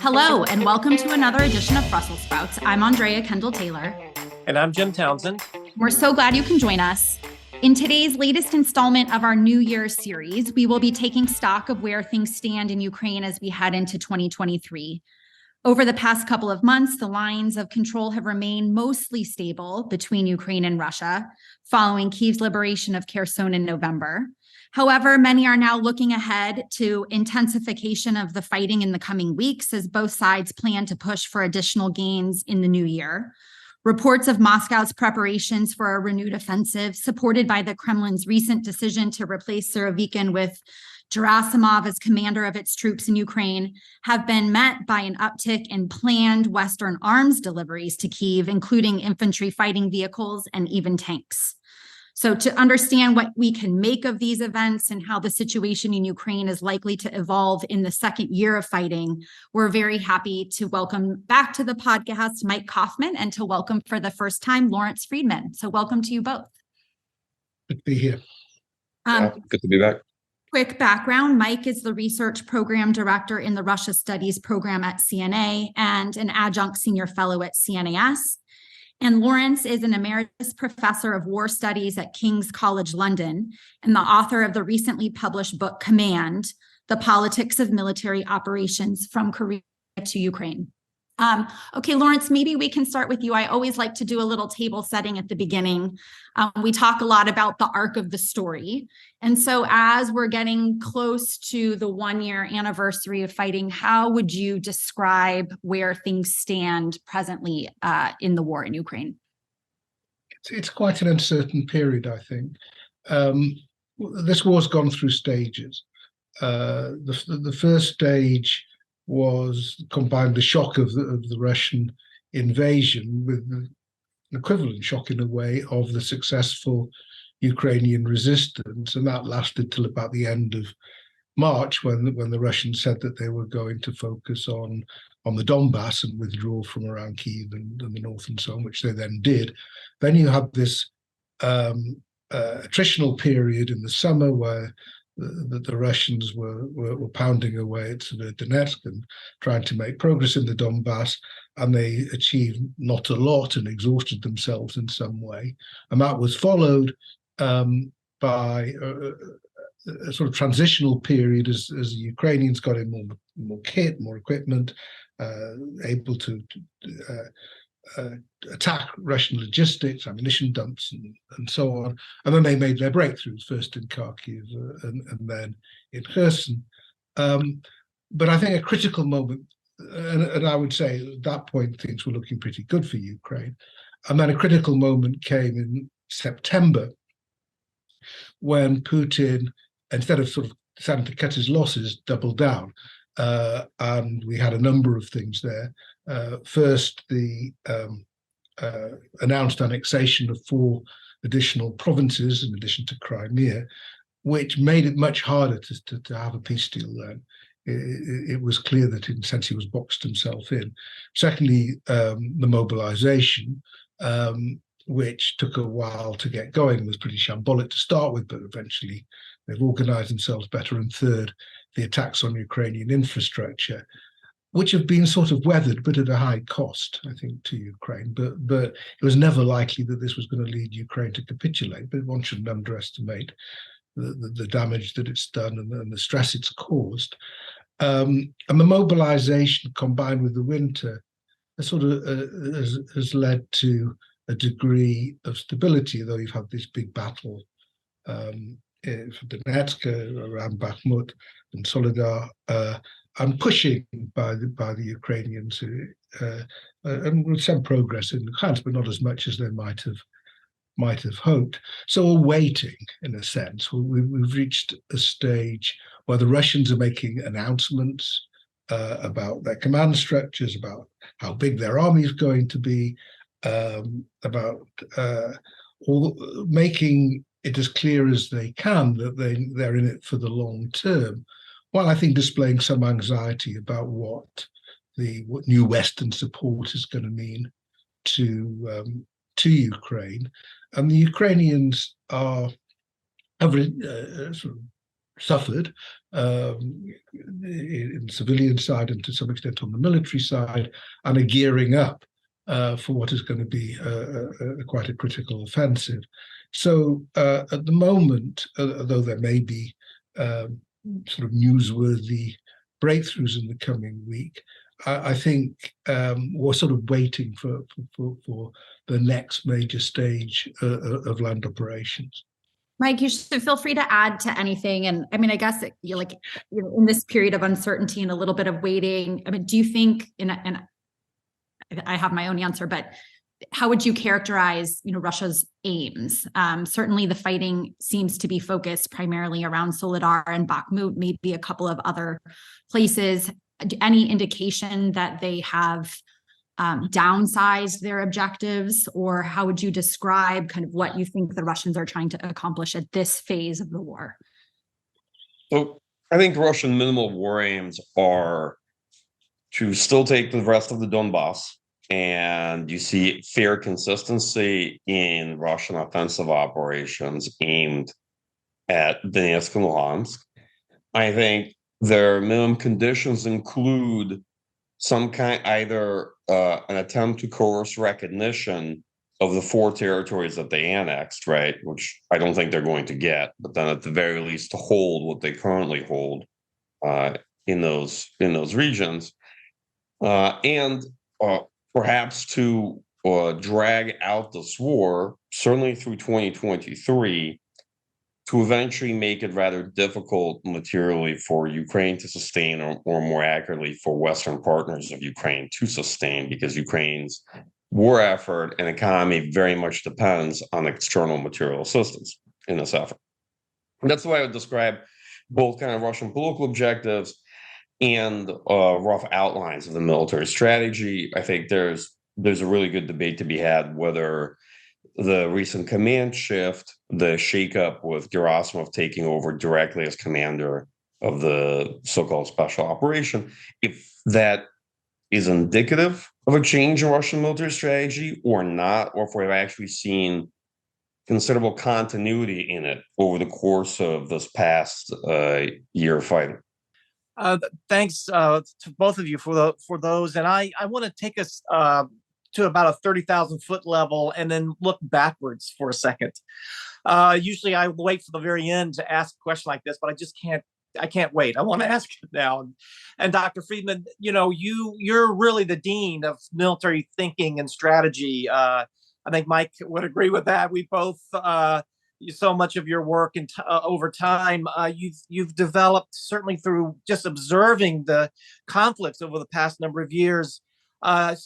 Hello, and welcome to another edition of Brussels Sprouts. I'm Andrea Kendall-Taylor. And I'm Jim Townsend. We're so glad you can join us. In today's latest installment of our New Year's series, we will be taking stock of where things stand in Ukraine as we head into 2023. Over the past couple of months, the lines of control have remained mostly stable between Ukraine and Russia, following Kyiv's liberation of Kherson in November. However, many are now looking ahead to intensification of the fighting in the coming weeks as both sides plan to push for additional gains in the new year. Reports of Moscow's preparations for a renewed offensive, supported by the Kremlin's recent decision to replace Surovikin with Gerasimov as commander of its troops in Ukraine, have been met by an uptick in planned Western arms deliveries to Kyiv, including infantry fighting vehicles and even tanks. So to understand what we can make of these events and how the situation in Ukraine is likely to evolve in the second year of fighting, we're very happy to welcome back to the podcast Mike Kaufman and to welcome for the first time Lawrence Friedman. So welcome to you both. Good to be here. Good to be back. Quick background, Mike is the research program director in the Russia Studies program at CNA and an adjunct senior fellow at CNAS. And Lawrence is an emeritus professor of war studies at King's College London and the author of the recently published book, Command: The Politics of Military Operations from Korea to Ukraine. Okay, Lawrence, maybe we can start with you. I always like to do a little table setting at the beginning. We talk a lot about the arc of the story. And so as we're getting close to the 1-year anniversary of fighting, how would you describe where things stand presently in the war in Ukraine? It's quite an uncertain period, I think. This war's gone through stages. The first stage was combined the shock of the Russian invasion with an equivalent shock in a way of the successful Ukrainian resistance, and that lasted till about the end of March when the Russians said that they were going to focus on the Donbass and withdraw from around Kyiv and the north and so on, which they then did. Then you had this attritional period in the summer where the Russians were pounding away at Donetsk and trying to make progress in the Donbass, and they achieved not a lot and exhausted themselves in some way. And that was followed by a sort of transitional period as the Ukrainians got in more kit, more equipment, able to attack Russian logistics, ammunition dumps, and so on. And then they made their breakthroughs, first in Kharkiv and then in Kherson. But I think a critical moment, and I would say at that point things were looking pretty good for Ukraine. And then a critical moment came in September when Putin, instead of sort of deciding to cut his losses, doubled down. And we had a number of things there. First, the announced annexation of 4 additional provinces in addition to Crimea, which made it much harder to have a peace deal then. It was clear that in a sense he was boxed himself in. Secondly, the mobilization, which took a while to get going, was pretty shambolic to start with, but eventually they've organized themselves better. And third, the attacks on Ukrainian infrastructure, which have been sort of weathered, but at a high cost, I think, to Ukraine. But it was never likely that this was going to lead Ukraine to capitulate. But one shouldn't underestimate the damage that it's done and the stress it's caused. And the mobilization combined with the winter has led to a degree of stability, though you've had this big battle for Donetsk, around Bakhmut and Soledar, and pushing by the Ukrainians, and with some progress in Luhansk, but not as much as they might have hoped. So we're waiting, in a sense. We've reached a stage where the Russians are making announcements about their command structures, about how big their army is going to be, about making it as clear as they can that they're in it for the long term, while I think displaying some anxiety about what new Western support is going to mean to Ukraine. And the Ukrainians have sort of suffered in the civilian side and to some extent on the military side, and are gearing up for what is going to be quite a critical offensive. So at the moment, though there may be sort of newsworthy breakthroughs in the coming week, I think we're sort of waiting for the next major stage of land operations. Mike, you should feel free to add to anything. And I mean, I guess in this period of uncertainty and a little bit of waiting, I mean, do you think, and I have my own answer, but how would you characterize, Russia's aims? Certainly the fighting seems to be focused primarily around Soledar and Bakhmut, maybe a couple of other places. Any indication that they have downsized their objectives, or how would you describe kind of what you think the Russians are trying to accomplish at this phase of the war? So I think Russian minimal war aims are to still take the rest of the Donbass, and you see fair consistency in Russian offensive operations aimed at Donetsk and Luhansk. I think their minimum conditions include some kind, either an attempt to coerce recognition of the 4 territories that they annexed, right? Which I don't think they're going to get, but then at the very least to hold what they currently hold in those regions, and perhaps to drag out this war, certainly through 2023, to eventually make it rather difficult materially for Ukraine to sustain, or more accurately, for Western partners of Ukraine to sustain, because Ukraine's war effort and economy very much depends on external material assistance in this effort. And that's the way I would describe both kind of Russian political objectives and rough outlines of the military strategy. I think there's a really good debate to be had whether the recent command shift, the shakeup with Gerasimov taking over directly as commander of the so-called special operation, if that is indicative of a change in Russian military strategy or not, or if we've actually seen considerable continuity in it over the course of this past year of fighting. Thanks to both of you for those, and I want to take us to about a 30,000 foot level and then look backwards for a second. Usually I wait for the very end to ask a question like this, but I can't wait. I want to ask it now. And Dr. Friedman, you're really the dean of military thinking and strategy. I think Mike would agree with that. We both, so much of your work and over time, you've developed, certainly through just observing the conflicts over the past number of years, an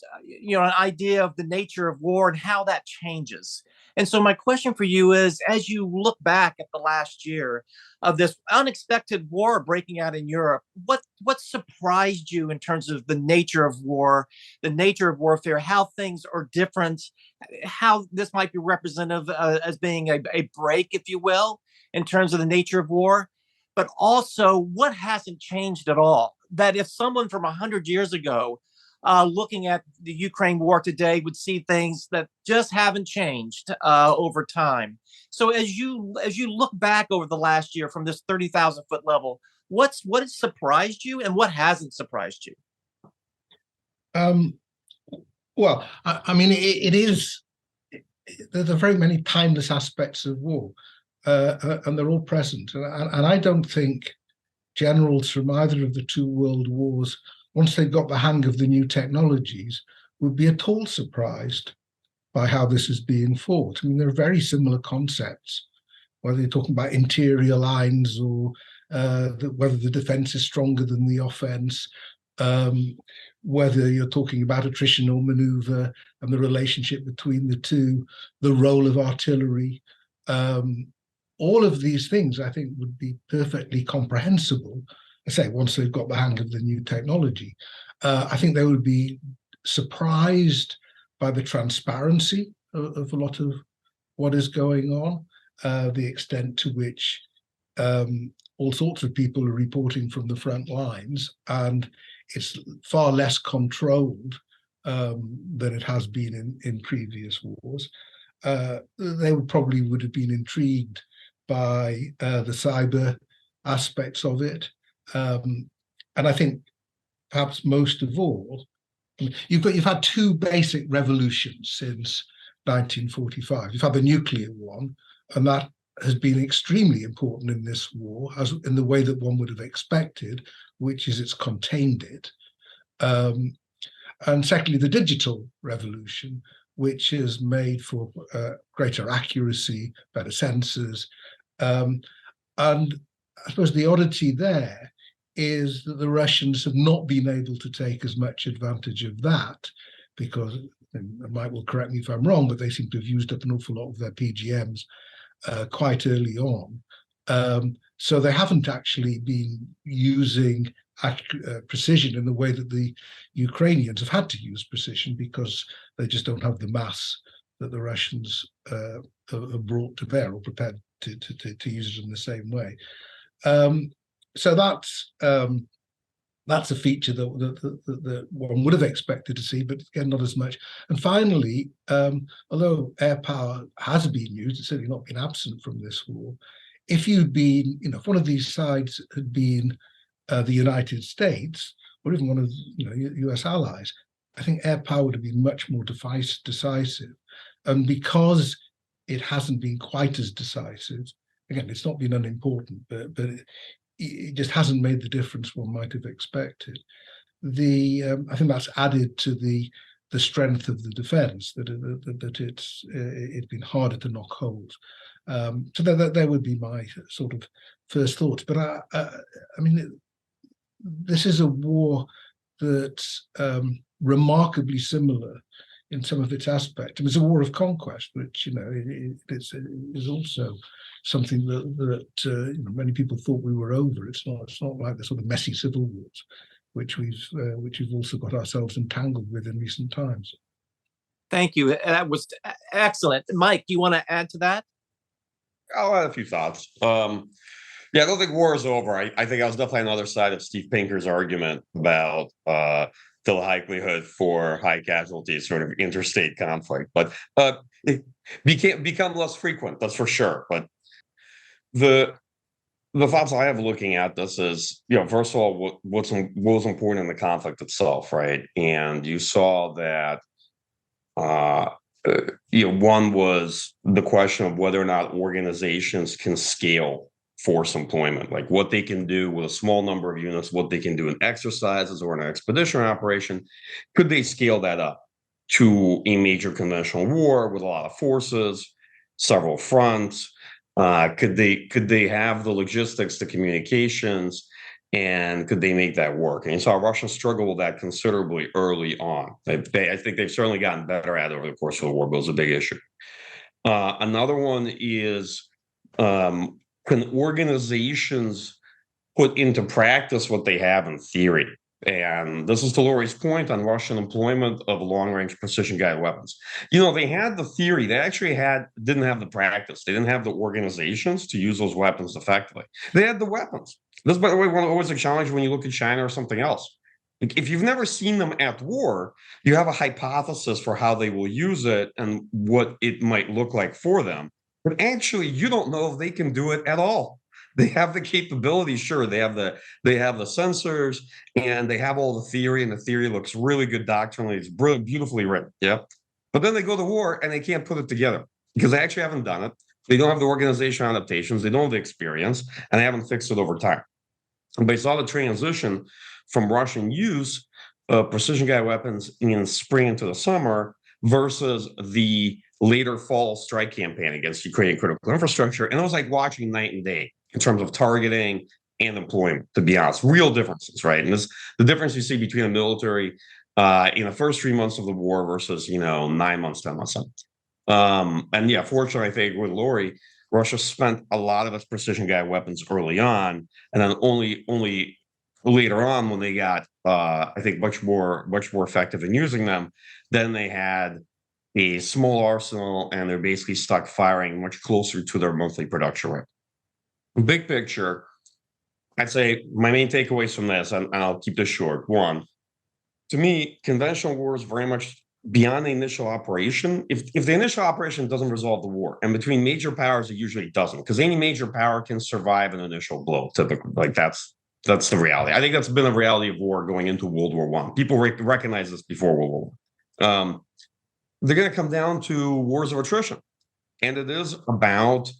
idea of the nature of war and how that changes. And so my question for you is, as you look back at the last year of this unexpected war breaking out in Europe, what surprised you in terms of the nature of war, the nature of warfare, how things are different, how this might be representative as being a break, if you will, in terms of the nature of war, but also what hasn't changed at all? That if someone from 100 years ago looking at the Ukraine war today would see things that just haven't changed over time. So as you look back over the last year from this 30,000 foot level, what has surprised you and what hasn't surprised you? Well, I mean, it is. There are very many timeless aspects of war, and they're all present. And I don't think generals from either of the 2 world wars, once they got the hang of the new technologies, would be at all surprised by how this is being fought. I mean, there are very similar concepts, whether you're talking about interior lines or whether the defense is stronger than the offense, whether you're talking about attritional maneuver and the relationship between the two, the role of artillery. All of these things, I think, would be perfectly comprehensible, I say, once they've got the hang of the new technology. I think they would be surprised by the transparency of a lot of what is going on, the extent to which all sorts of people are reporting from the front lines, and it's far less controlled than it has been in previous wars. They would have been intrigued by the cyber aspects of it. And I think perhaps most of all, you've had two basic revolutions since 1945. You've had the nuclear one, and that has been extremely important in this war, as in the way that one would have expected, which is it's contained it. And secondly, the digital revolution, which has made for greater accuracy, better sensors. And I suppose the oddity there is that the Russians have not been able to take as much advantage of that, because, and Mike will correct me if I'm wrong, but they seem to have used up an awful lot of their PGMs quite early on. So they haven't actually been using precision in the way that the Ukrainians have had to use precision, because they just don't have the mass that the Russians have brought to bear or prepared to use it in the same way. So that's a feature that one would have expected to see, but again, not as much. And finally, although air power has been used, it's certainly not been absent from this war. If you'd been, if one of these sides had been the United States, or even one of US allies, I think air power would have been much more decisive. And because it hasn't been quite as decisive, again, it's not been unimportant, but it just hasn't made the difference one might have expected. I think that's added to the strength of the defence, that it's been harder to knock holes. So that would be my sort of first thoughts. But I mean, this is a war that's remarkably similar in some of its aspects. It was a war of conquest, which is also something that many people thought we were over. It's not like the sort of messy civil wars, which we've also got ourselves entangled with in recent times. Thank you. That was excellent. Mike, do you want to add to that? I'll add a few thoughts. Yeah, I don't think war is over. I think I was definitely on the other side of Steve Pinker's argument about the likelihood for high casualties, sort of interstate conflict, but it become less frequent. That's for sure. But the thoughts I have looking at this is, first of all, what was important in the conflict itself, right? And you saw that, one was the question of whether or not organizations can scale force employment, like what they can do with a small number of units, what they can do in exercises or an expeditionary operation. Could they scale that up to a major conventional war with a lot of forces, several fronts? Could they have the logistics, the communications, and could they make that work? And so Russia struggled with that considerably early on. I think they've certainly gotten better at it over the course of the war, but it was a big issue. Another one is, can organizations put into practice what they have in theory? And this is to Laurie's point on Russian employment of long-range precision-guided weapons. They had the theory. They actually didn't have the practice. They didn't have the organizations to use those weapons effectively. They had the weapons. This, by the way, always a challenge when you look at China or something else. If you've never seen them at war, you have a hypothesis for how they will use it and what it might look like for them. But actually, you don't know if they can do it at all. They have the capabilities, sure. They have the sensors, and they have all the theory, and the theory looks really good doctrinally. It's brilliant, beautifully written, yeah. But then they go to war and they can't put it together because they actually haven't done it. They don't have the organizational adaptations. They don't have the experience, and they haven't fixed it over time. And they saw the transition from Russian use of precision-guided weapons in spring into the summer versus the later fall strike campaign against Ukrainian critical infrastructure. And it was like watching night and day in terms of targeting and employment, to be honest. Real differences, right? And the difference you see between the military in the first 3 months of the war versus, 9 months, 10 months. And yeah, fortunately, I think with Laurie, Russia spent a lot of its precision-guided weapons early on, and then only later on, when they got, I think, much more effective in using them, then they had a small arsenal, and they're basically stuck firing much closer to their monthly production rate. Big picture, I'd say my main takeaways from this, and I'll keep this short. One, to me, conventional war is very much beyond the initial operation, if the initial operation doesn't resolve the war, and between major powers, it usually doesn't, because any major power can survive an initial blow. Typically, like that's the reality. I think that's been the reality of war going into World War I. People recognize this before World War I. They're going to come down to wars of attrition, and it is about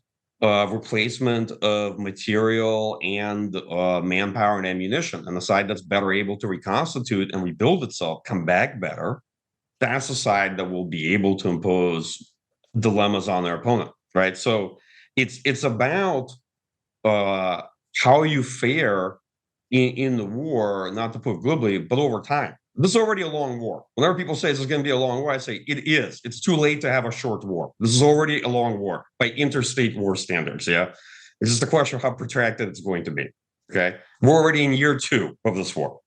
replacement of material and manpower and ammunition. And the side that's better able to reconstitute and rebuild itself, come back better, that's the side that will be able to impose dilemmas on their opponent, right? So it's about how you fare in the war, not to put glibly, but over time. This is already a long war. Whenever people say this is going to be a long war, I say it is. It's too late to have a short war. This is already a long war by interstate war standards. Yeah, it's just a question of how protracted it's going to be. Okay, we're already in year 2 of this war.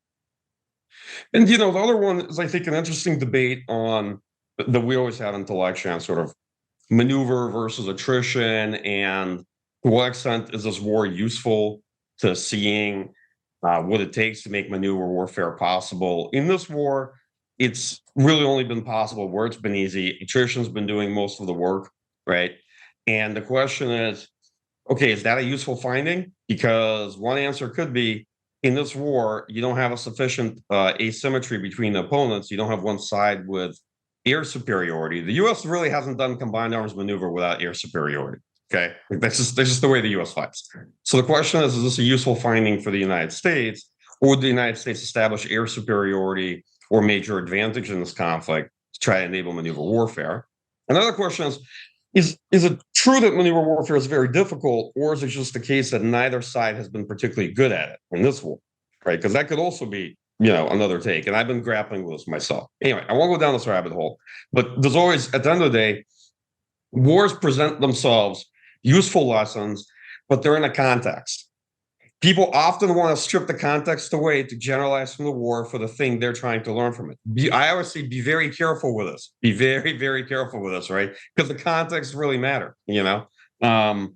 And the other one is, I think, an interesting debate on that we always have intellectually on sort of maneuver versus attrition, and to what extent is this war useful to seeing what it takes to make maneuver warfare possible. In this war, it's really only been possible where it's been easy. Attrition's been doing most of the work, right? And the question is, okay, is that a useful finding? Because one answer could be, in this war, you don't have a sufficient asymmetry between the opponents. You don't have one side with air superiority. The U.S. really hasn't done combined arms maneuver without air superiority. Okay, that's just the way the U.S. fights. So the question is this a useful finding for the United States, or would the United States establish air superiority or major advantage in this conflict to try to enable maneuver warfare? Another question is it true that maneuver warfare is very difficult, or is it just the case that neither side has been particularly good at it in this war, right? Because that could also be, another take, and I've been grappling with this myself. Anyway, I won't go down this rabbit hole, but there's always, at the end of the day, wars present themselves useful lessons, but they're in a context. People often want to strip the context away to generalize from the war for the thing they're trying to learn from it. I always say, be very careful with this. Be very, very careful with this, right? Because the context really matter, And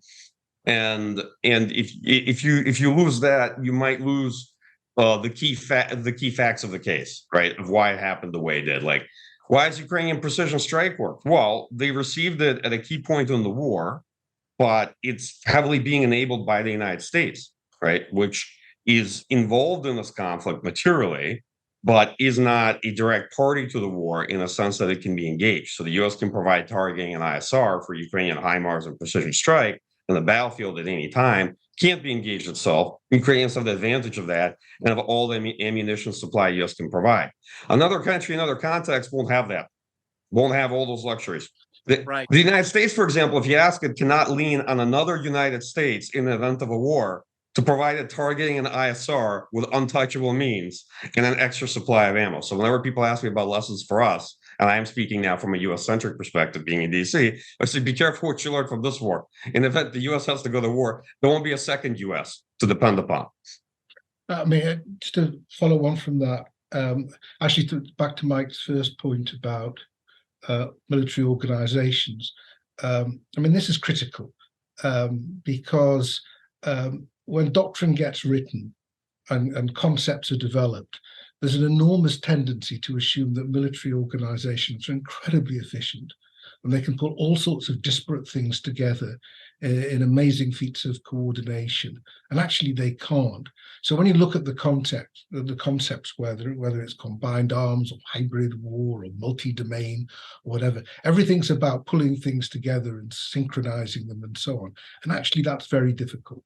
if you lose that, you might lose the key facts of the case, right? Of why it happened the way it did. Like, why is Ukrainian precision strike work? Well, they received it at a key point in the war, but it's heavily being enabled by the United States, right? Which is involved in this conflict materially, but is not a direct party to the war in a sense that it can be engaged. So the U.S. can provide targeting and ISR for Ukrainian HIMARS and precision strike on the battlefield at any time, can't be engaged itself. Ukrainians have the advantage of that and of all the ammunition supply U.S. can provide. Another country, another context won't have that, won't have all those luxuries. The United States, for example, if you ask it, cannot lean on another United States in the event of a war to provide a targeting and ISR with untouchable means and an extra supply of ammo. So whenever people ask me about lessons for us, and I am speaking now from a U.S.-centric perspective, being in D.C., I say, be careful what you learn from this war. In the event the U.S. has to go to war, there won't be a second U.S. to depend upon. I mean, just to follow on from that, back to Mike's first point about military organizations. This is critical because when doctrine gets written and concepts are developed, there's an enormous tendency to assume that military organizations are incredibly efficient and they can pull all sorts of disparate things together in amazing feats of coordination. And actually they can't. So when you look at the concepts, whether it's combined arms or hybrid war or multi-domain or whatever, everything's about pulling things together and synchronizing them and so on. And actually that's very difficult,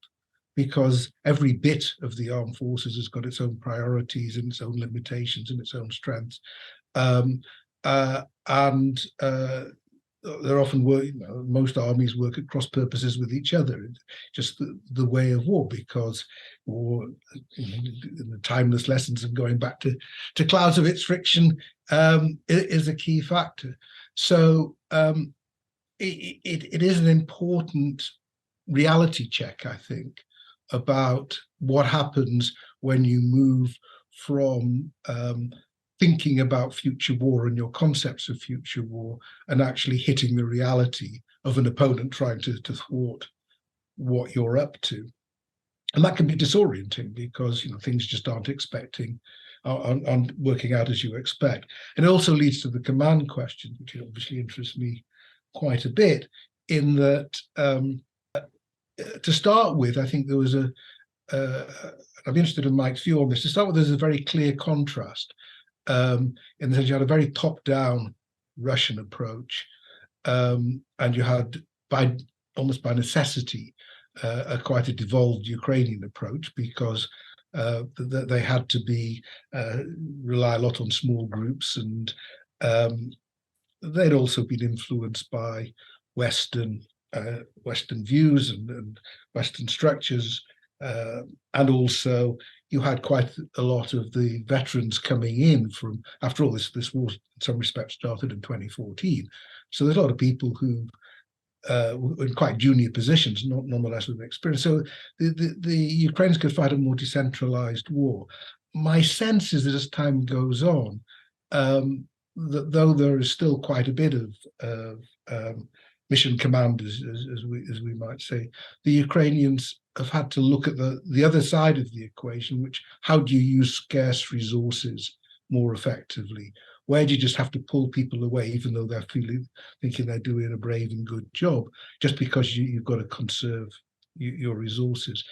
because every bit of the armed forces has got its own priorities and its own limitations and its own strengths. They're often most armies work at cross purposes with each other. It's just the way of war, because war, the timeless lessons of going back to clouds of its friction is a key factor. So it is an important reality check, I think, about what happens when you move from thinking about future war and your concepts of future war and actually hitting the reality of an opponent trying to thwart what you're up to. And that can be disorienting because things just aren't on working out as you expect. And it also leads to the command question, which obviously interests me quite a bit, in that to start with, I think there was I'd be interested in Mike's view on this. To start with, there's a very clear contrast in the sense you had a very top-down Russian approach, and you had, almost by necessity, quite a devolved Ukrainian approach, because they had to rely a lot on small groups, and they'd also been influenced by Western views and Western structures, and also you had quite a lot of the veterans coming in from. After all, this war in some respects started in 2014, so there's a lot of people who were in quite junior positions, nonetheless with experience. So the Ukrainians could fight a more decentralized war. My sense is that as time goes on, that though there is still quite a bit of mission command, as we might say, the Ukrainians have had to look at the other side of the equation, which, how do you use scarce resources more effectively? Where do you just have to pull people away, even though they're thinking they're doing a brave and good job, just because you've got to conserve your resources?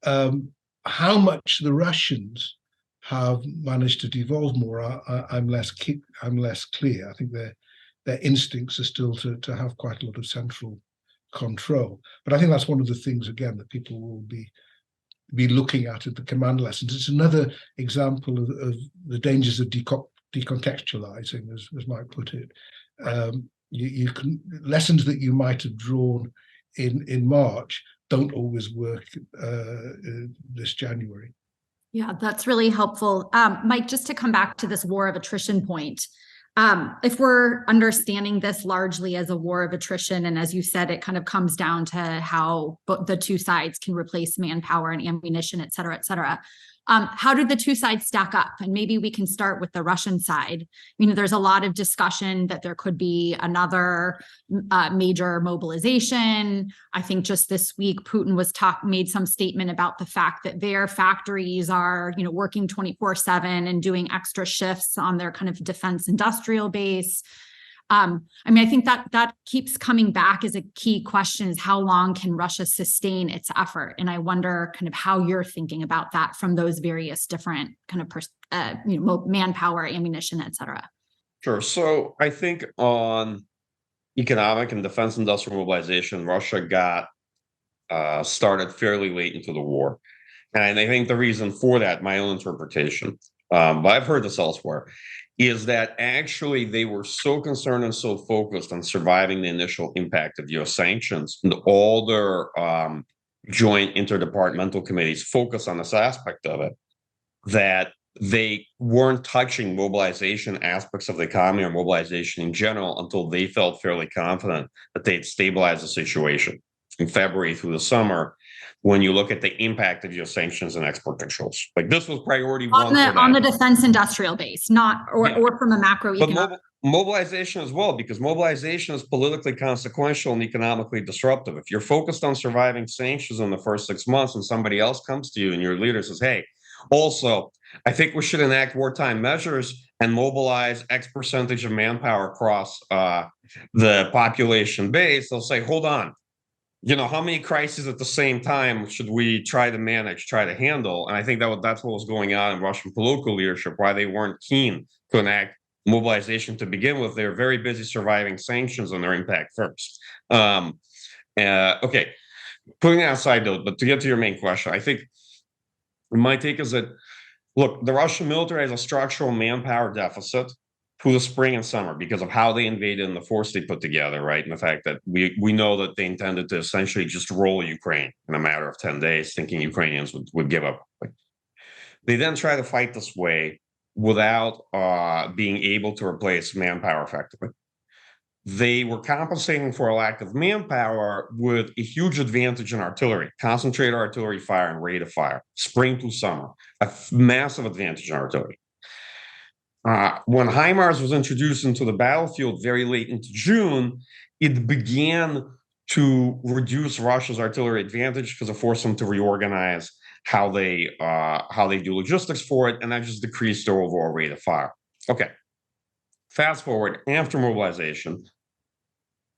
How much the Russians have managed to devolve more, I'm less clear. I think their instincts are still to have quite a lot of central control. But I think that's one of the things, again, that people will be looking at the command lessons. It's another example of the dangers of decontextualizing, as Mike put it. You can, lessons that you might have drawn in March don't always work this January. Yeah, that's really helpful. Mike, just to come back to this war of attrition point, if we're understanding this largely as a war of attrition, and as you said, it kind of comes down to how the two sides can replace manpower and ammunition, et cetera, how did the two sides stack up? And maybe we can start with the Russian side. There's a lot of discussion that there could be another major mobilization. I think just this week, Putin made some statement about the fact that their factories are, working 24/7 and doing extra shifts on their kind of defense industrial base. I think that keeps coming back as a key question, is how long can Russia sustain its effort? And I wonder kind of how you're thinking about that from those various different kind of manpower, ammunition, et cetera. Sure. So I think on economic and defense industrial mobilization, Russia got started fairly late into the war. And I think the reason for that, my own interpretation, but I've heard this elsewhere, is that actually they were so concerned and so focused on surviving the initial impact of US sanctions, and all their joint interdepartmental committees focus on this aspect of it, that they weren't touching mobilization aspects of the economy or mobilization in general until they felt fairly confident that they'd stabilized the situation in February through the summer. When you look at the impact of your sanctions and export controls, like this was priority one on the defense industrial base, or from a macroeconomic. But mobilization as well, because mobilization is politically consequential and economically disruptive. If you're focused on surviving sanctions in the first 6 months, and somebody else comes to you and your leader says, "Hey, also, I think we should enact wartime measures and mobilize X percentage of manpower across the population base," they'll say, "Hold on. How many crises at the same time should we try to manage, try to handle?" And I think that's what was going on in Russian political leadership, why they weren't keen to enact mobilization to begin with. They're very busy surviving sanctions and their impact first. Okay, putting that aside though, but to get to your main question, I think my take is that, look, the Russian military has a structural manpower deficit through the spring and summer because of how they invaded and the force they put together, right? And the fact that we know that they intended to essentially just roll Ukraine in a matter of 10 days, thinking Ukrainians would give up. They then try to fight this way without being able to replace manpower effectively. They were compensating for a lack of manpower with a huge advantage in artillery, concentrated artillery fire and rate of fire, spring to summer, a massive advantage in artillery. When HIMARS was introduced into the battlefield very late into June, it began to reduce Russia's artillery advantage because it forced them to reorganize. how they do logistics for it, and that just decreased their overall rate of fire. Okay, fast forward after mobilization.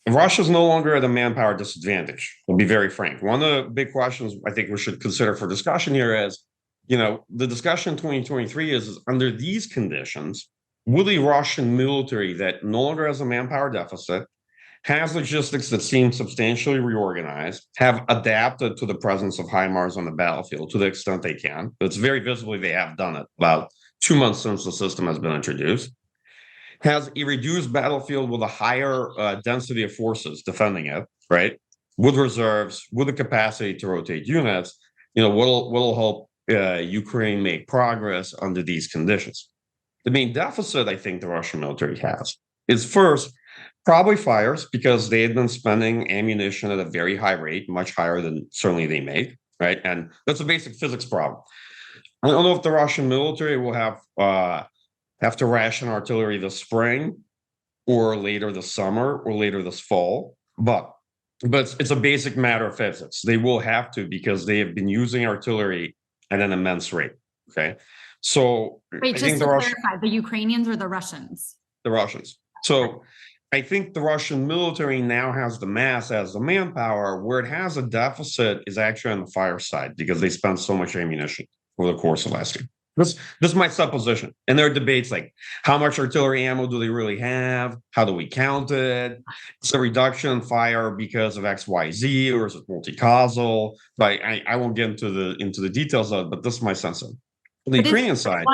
Russia's no longer at a manpower disadvantage. I'll be very frank. One of the big questions I think we should consider for discussion here is, the discussion in 2023 is under these conditions, will the Russian military that no longer has a manpower deficit, has logistics that seem substantially reorganized, have adapted to the presence of HIMARS on the battlefield to the extent they can? It's very visibly they have done it about 2 months since the system has been introduced. Has a reduced battlefield with a higher density of forces defending it, right? With reserves, with the capacity to rotate units, what'll help Ukraine make progress under these conditions. The main deficit I think the Russian military has is first, probably fires, because they had been spending ammunition at a very high rate, much higher than certainly they make, right? And that's a basic physics problem. I don't know if the Russian military will have to ration artillery this spring or later this summer or later this fall, but it's a basic matter of physics. They will have to, because they have been using artillery at an immense rate. Okay, so wait, just to clarify, the Ukrainians or the Russians? The Russians. So I think the Russian military now has the mass, has the manpower. Where it has a deficit is actually on the fire side, because they spent so much ammunition over the course of last year. This is my supposition. And there are debates like, how much artillery ammo do they really have? How do we count it? It's a reduction in fire because of XYZ, or is it multi-causal? But I won't get into the details of it, but this is my sense of it. On the Ukrainian side.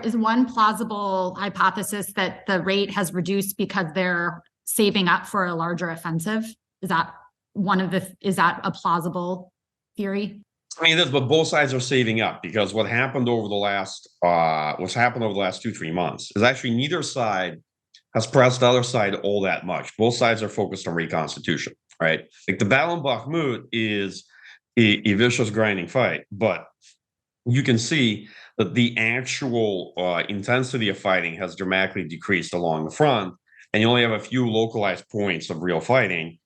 Is one plausible hypothesis that the rate has reduced because they're saving up for a larger offensive? Is that a plausible theory? I mean, it is, but both sides are saving up, because what's happened over the last 2-3 months is actually neither side has pressed the other side all that much. Both sides are focused on reconstitution, right? Like the battle in Bakhmut is a vicious grinding fight, but you can see that the actual intensity of fighting has dramatically decreased along the front, and you only have a few localized points of real fighting.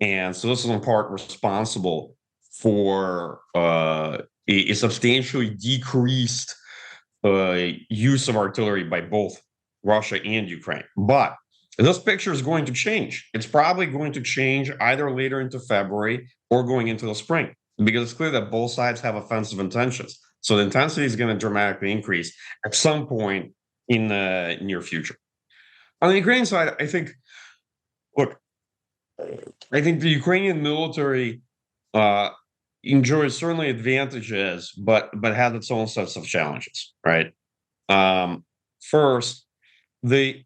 And so this is in part responsible for a substantially decreased use of artillery by both Russia and Ukraine. But this picture is going to change. It's probably going to change either later into February or going into the spring, because it's clear that both sides have offensive intentions. So the intensity is going to dramatically increase at some point in the near future. On the Ukrainian side, I think the Ukrainian military enjoys certainly advantages, but has its own sets of challenges, right? First, they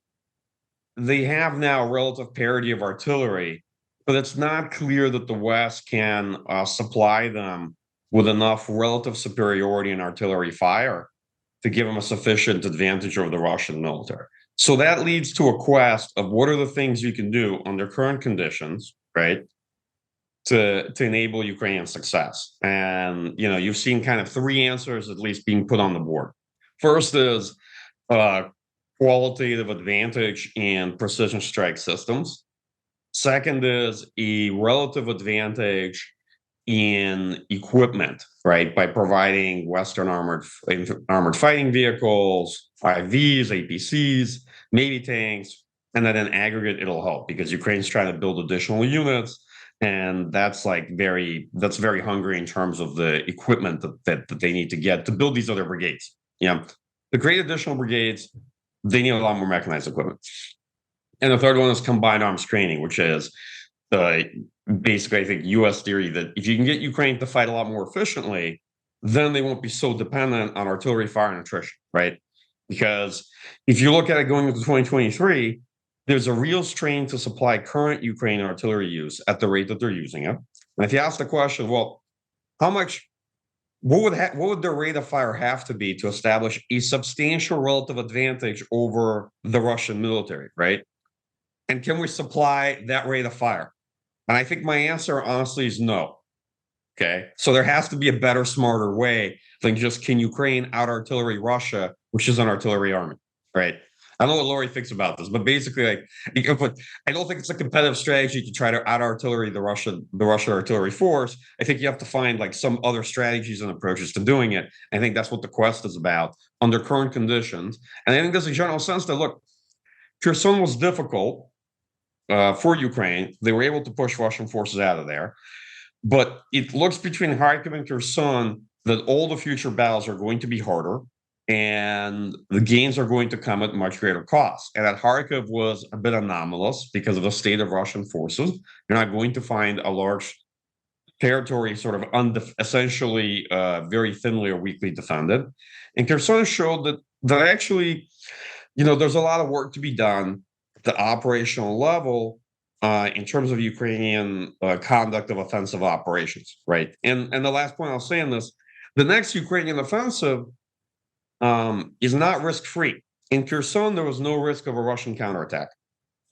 have now relative parity of artillery, but it's not clear that the West can supply them with enough relative superiority in artillery fire to give them a sufficient advantage over the Russian military. So that leads to a quest of what are the things you can do under current conditions, right, to enable Ukrainian success. And, you've seen kind of three answers at least being put on the board. First is qualitative advantage in precision strike systems. Second is a relative advantage in equipment, right, by providing Western armored fighting vehicles, IVs, APCs, maybe tanks, and then in aggregate it'll help, because Ukraine's trying to build additional units, and that's very hungry in terms of the equipment that they need to get to build these other brigades. To create additional brigades, they need a lot more mechanized equipment. And the third one is combined arms training, which is basically, I think, U.S. theory that if you can get Ukraine to fight a lot more efficiently, then they won't be so dependent on artillery fire and attrition, right? Because if you look at it going into 2023, there's a real strain to supply current Ukrainian artillery use at the rate that they're using it. And if you ask the question, well, what would their rate of fire have to be to establish a substantial relative advantage over the Russian military, right? And can we supply that rate of fire? And I think my answer, honestly, is no. Okay, so there has to be a better, smarter way than just, can Ukraine out artillery Russia, which is an artillery army, right? I don't know what Laurie thinks about this, but basically, like, I don't think it's a competitive strategy to try to out-artillery the Russian artillery force. I think you have to find like some other strategies and approaches to doing it. I think that's what the quest is about under current conditions. And I think there's a general sense that, look, Kherson was difficult for Ukraine. They were able to push Russian forces out of there. But it looks between Kharkiv and Kherson that all the future battles are going to be harder, and the gains are going to come at much greater cost. And that Kharkiv was a bit anomalous because of the state of Russian forces. You're not going to find a large territory sort of essentially very thinly or weakly defended. And Kherson showed that actually, there's a lot of work to be done at the operational level in terms of Ukrainian conduct of offensive operations, right? And the last point I'll say on this, the next Ukrainian offensive is not risk-free. In Kherson, there was no risk of a Russian counterattack,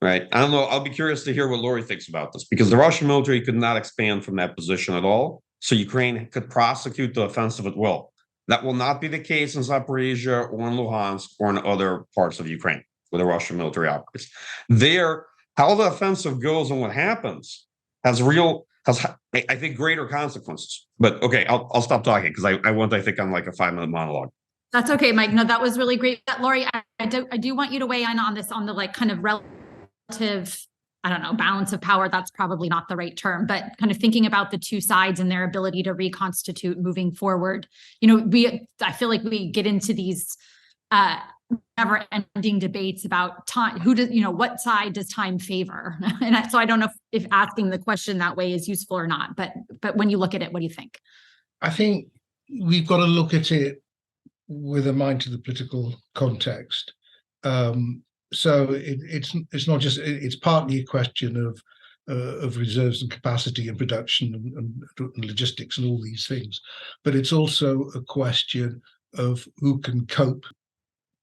right? I don't know. I'll be curious to hear what Laurie thinks about this, because the Russian military could not expand from that position at all. So Ukraine could prosecute the offensive at will. That will not be the case in Zaporizhia or in Luhansk or in other parts of Ukraine where the Russian military operates. There, how the offensive goes and what happens has, I think, greater consequences. But okay, I'll stop talking because I think I'm like a 5-minute monologue. That's okay, Mike. No, that was really great. Laurie, I do want you to weigh in on this, on the like kind of relative, I don't know, balance of power. That's probably not the right term, but kind of thinking about the two sides and their ability to reconstitute moving forward. I feel like we get into these never-ending debates about time. What side does time favor? And so I don't know if asking the question that way is useful or not. But when you look at it, what do you think? I think we've got to look at it with a mind to the political context. So it's not just, it's partly a question of reserves and capacity and production and logistics and all these things, but it's also a question of who can cope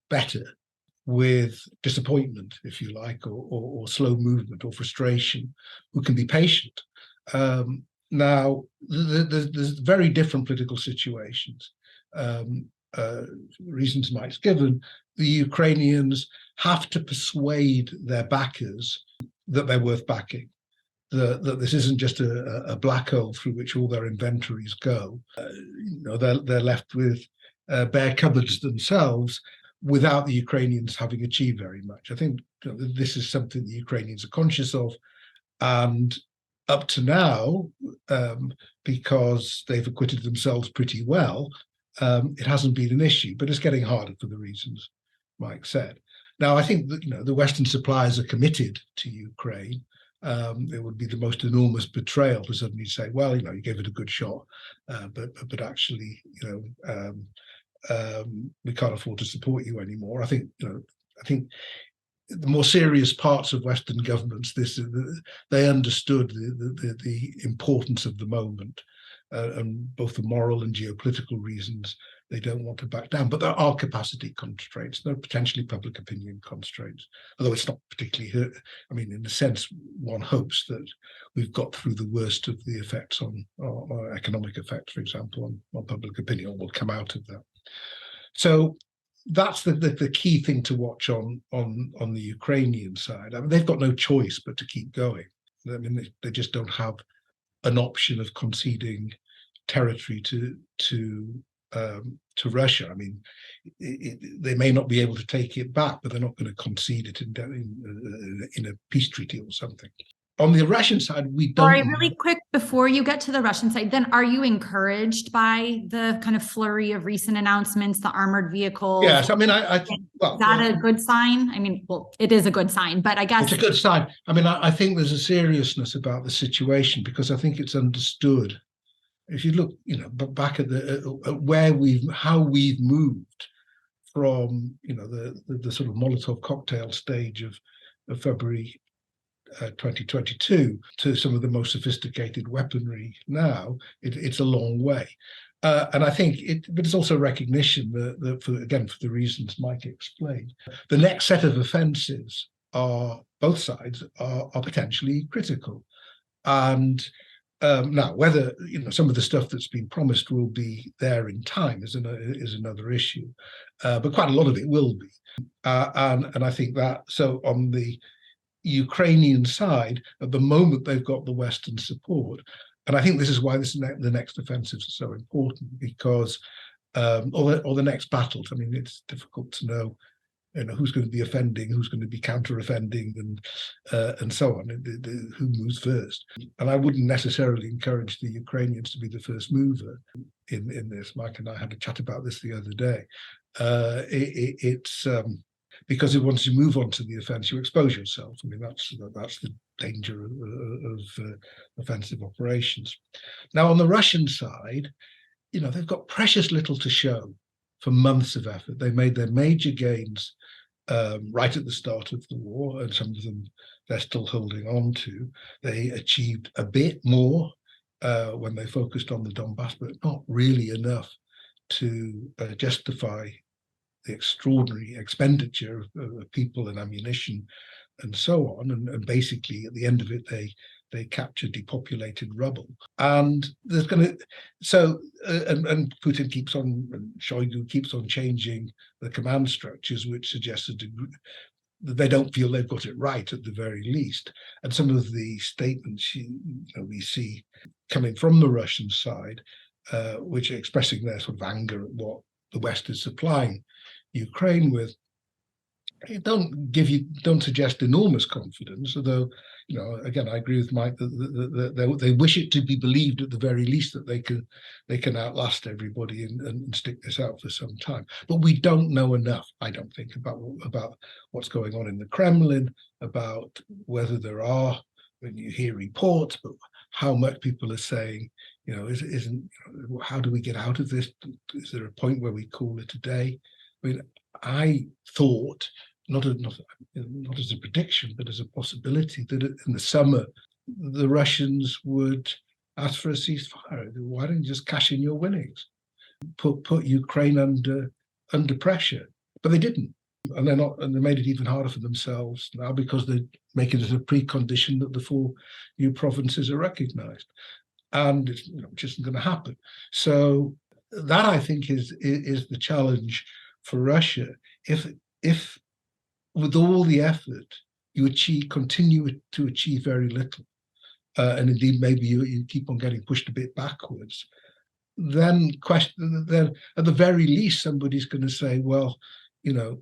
better with disappointment, if you like, or slow movement or frustration, who can be patient. Now, there's very different political situations. Reasons Mike's given, the Ukrainians have to persuade their backers that they're worth backing, that this isn't just a black hole through which all their inventories go. They're left with bare cupboards themselves without the Ukrainians having achieved very much. I think this is something the Ukrainians are conscious of, and up to now, because they've acquitted themselves pretty well, it hasn't been an issue, but it's getting harder for the reasons Mike said. Now, I think that the Western suppliers are committed to Ukraine. It would be the most enormous betrayal to suddenly say, well, you gave it a good shot, but actually, we can't afford to support you anymore. I think the more serious parts of Western governments, they understood the importance of the moment. And both the moral and geopolitical reasons, they don't want to back down. But there are capacity constraints. There are potentially public opinion constraints, although it's not particularly, in a sense, one hopes that we've got through the worst of the effects on economic effects, for example, on public opinion, or will come out of that. So that's the key thing to watch on the Ukrainian side. They've got no choice but to keep going. They just don't have an option of conceding territory to Russia. They may not be able to take it back, but they're not going to concede it in a peace treaty or something. On the Russian side, we don't. Sorry, really quick before you get to the Russian side, then are you encouraged by the kind of flurry of recent announcements, the armored vehicles? Yes, is that a good sign? It is a good sign, but I guess it's a good sign. I think there's a seriousness about the situation, because I think it's understood. If you look, back at how we've moved from, the sort of Molotov cocktail stage of February 2022 to some of the most sophisticated weaponry now, it's a long way. And I think but it's also recognition that for the reasons Mike explained, the next set of offensives both sides are potentially critical. And Now, whether some of the stuff that's been promised will be there in time is another issue, but quite a lot of it will be, and I think that so on the Ukrainian side, at the moment they've got the Western support, and I think this is why the next offensives are so important, because or the next battles. I mean, it's difficult to know who's going to be offending, who's going to be counter-offending, and so on, who moves first. And I wouldn't necessarily encourage the Ukrainians to be the first mover in this. Mike and I had a chat about this the other day. It's because once you move on to the offence, you expose yourself. I mean, that's the danger of offensive operations. Now, on the Russian side, they've got precious little to show for months of effort. They made their major gains right at the start of the war, and some of them they're still holding on to. They achieved a bit more when they focused on the Donbass, but not really enough to justify the extraordinary expenditure of people and ammunition and so on. And basically, at the end of it, they capture depopulated rubble, and there's going to and Putin keeps on, and Shoigu keeps on changing the command structures, which suggests that they don't feel they've got it right at the very least. And some of the statements we see coming from the Russian side, which are expressing their sort of anger at what the West is supplying Ukraine with, don't suggest enormous confidence, although again I agree with Mike that they wish it to be believed at the very least that they can outlast everybody and stick this out for some time. But we don't know enough, I don't think, about what's going on in the Kremlin, about whether there are, when you hear reports, but how much people are saying, how do we get out of this? Is there a point where we call it a day? I mean, I thought, not as a prediction, but as a possibility, that in the summer the Russians would ask for a ceasefire. Why don't you just cash in your winnings, put Ukraine under pressure? But they didn't, and they made it even harder for themselves now, because they make it as a precondition that the 4 new provinces are recognised, and it just isn't going to happen. So that, I think, is the challenge for Russia. If with all the effort you continue to achieve very little, and indeed maybe you keep on getting pushed a bit backwards, then at the very least somebody's going to say, well,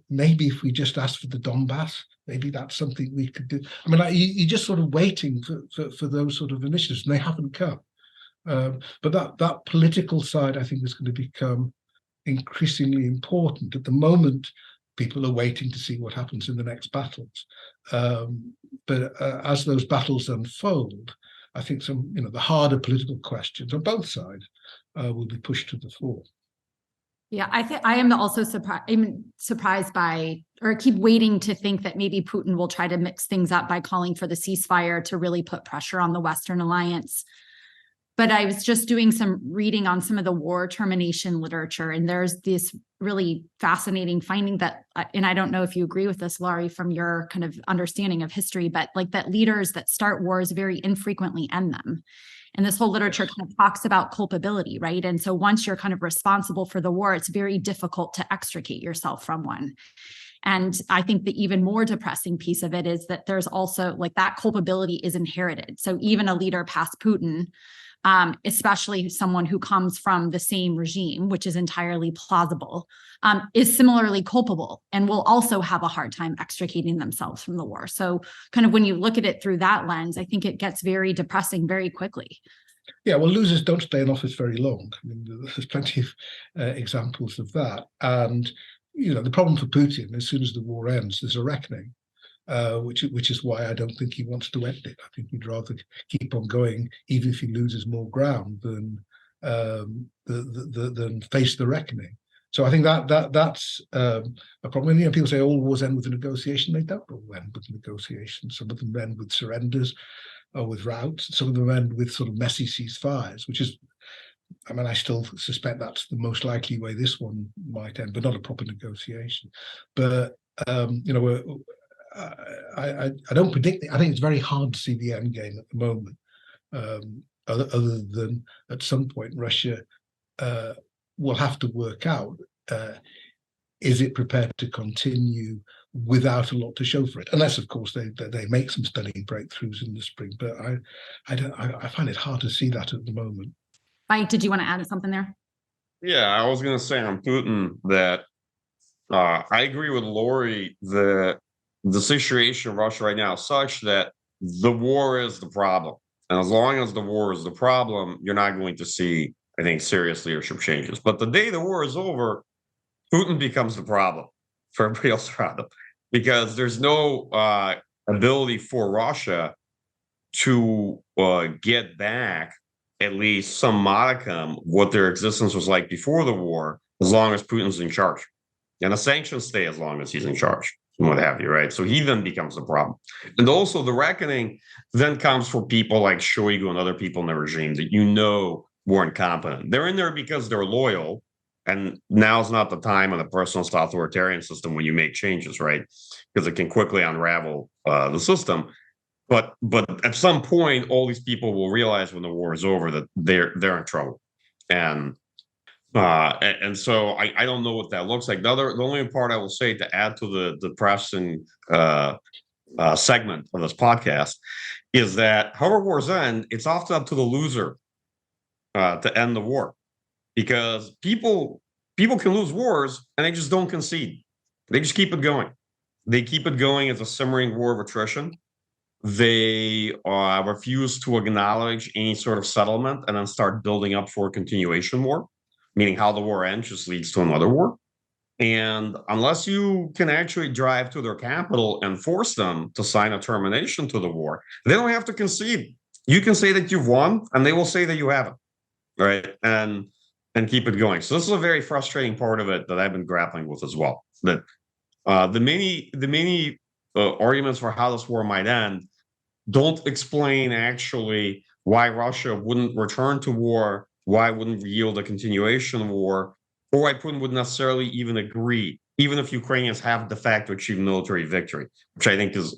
maybe if we just ask for the Donbass, maybe that's something we could do. I mean, you're just sort of waiting for those sort of initiatives, and they haven't come. But that political side, I think, is going to become increasingly important. At the moment, people are waiting to see what happens in the next battles. But as those battles unfold, I think the harder political questions on both sides will be pushed to the fore. Yeah, I think I am also surprised by, or keep waiting to think that maybe Putin will try to mix things up by calling for the ceasefire to really put pressure on the Western alliance. But I was just doing some reading on some of the war termination literature, and there's this really fascinating finding that, and I don't know if you agree with this, Laurie, from your kind of understanding of history, but like that leaders that start wars very infrequently end them. And this whole literature kind of talks about culpability, right? And so once you're kind of responsible for the war, it's very difficult to extricate yourself from one. And I think the even more depressing piece of it is that there's also like that culpability is inherited. So even a leader past Putin, especially someone who comes from the same regime, which is entirely plausible, is similarly culpable and will also have a hard time extricating themselves from the war. So kind of when you look at it through that lens, I think it gets very depressing very quickly. Yeah, well, losers don't stay in office very long. I mean, there's plenty of examples of that. And, the problem for Putin, as soon as the war ends, there's a reckoning. Which is why I don't think he wants to end it. I think he'd rather keep on going, even if he loses more ground, than face the reckoning. So I think that's a problem. And, people say all wars end with a negotiation. They don't all end with negotiations. Some of them end with surrenders or with routs. Some of them end with sort of messy ceasefires, which is, I mean, I still suspect that's the most likely way this one might end, but not a proper negotiation. But I don't predict it. I think it's very hard to see the end game at the moment. other than at some point Russia will have to work out, is it prepared to continue without a lot to show for it? Unless, of course, they make some stunning breakthroughs in the spring. But I find it hard to see that at the moment. Mike, did you want to add something there? Yeah, I was going to say on Putin that I agree with Lori that the situation in Russia right now is such that the war is the problem. And as long as the war is the problem, you're not going to see, I think, serious leadership changes. But the day the war is over, Putin becomes the problem for everybody else around him, because there's no ability for Russia to get back at least some modicum what their existence was like before the war, as long as Putin's in charge. And the sanctions stay as long as he's in charge and what have you, right? So he then becomes the problem. And also the reckoning then comes for people like Shoigu and other people in the regime that were incompetent. They're in there because they're loyal, and now's not the time in a personalist authoritarian system when you make changes, right? Because it can quickly unravel the system. But at some point, all these people will realize when the war is over that they're in trouble. And so I don't know what that looks like. The only part I will say to add to the depressing segment of this podcast is that however wars end, it's often up to the loser to end the war, because people can lose wars and they just don't concede. They just keep it going. They keep it going as a simmering war of attrition. They refuse to acknowledge any sort of settlement and then start building up for a continuation war, meaning how the war ends just leads to another war. And unless you can actually drive to their capital and force them to sign a termination to the war, they don't have to concede. You can say that you've won, and they will say that you haven't, right? And keep it going. So this is a very frustrating part of it that I've been grappling with as well. That the many arguments for how this war might end don't explain actually why Russia wouldn't return to war, why wouldn't yield a continuation war, or why Putin would necessarily even agree, even if Ukrainians have de facto achieved military victory, which I think is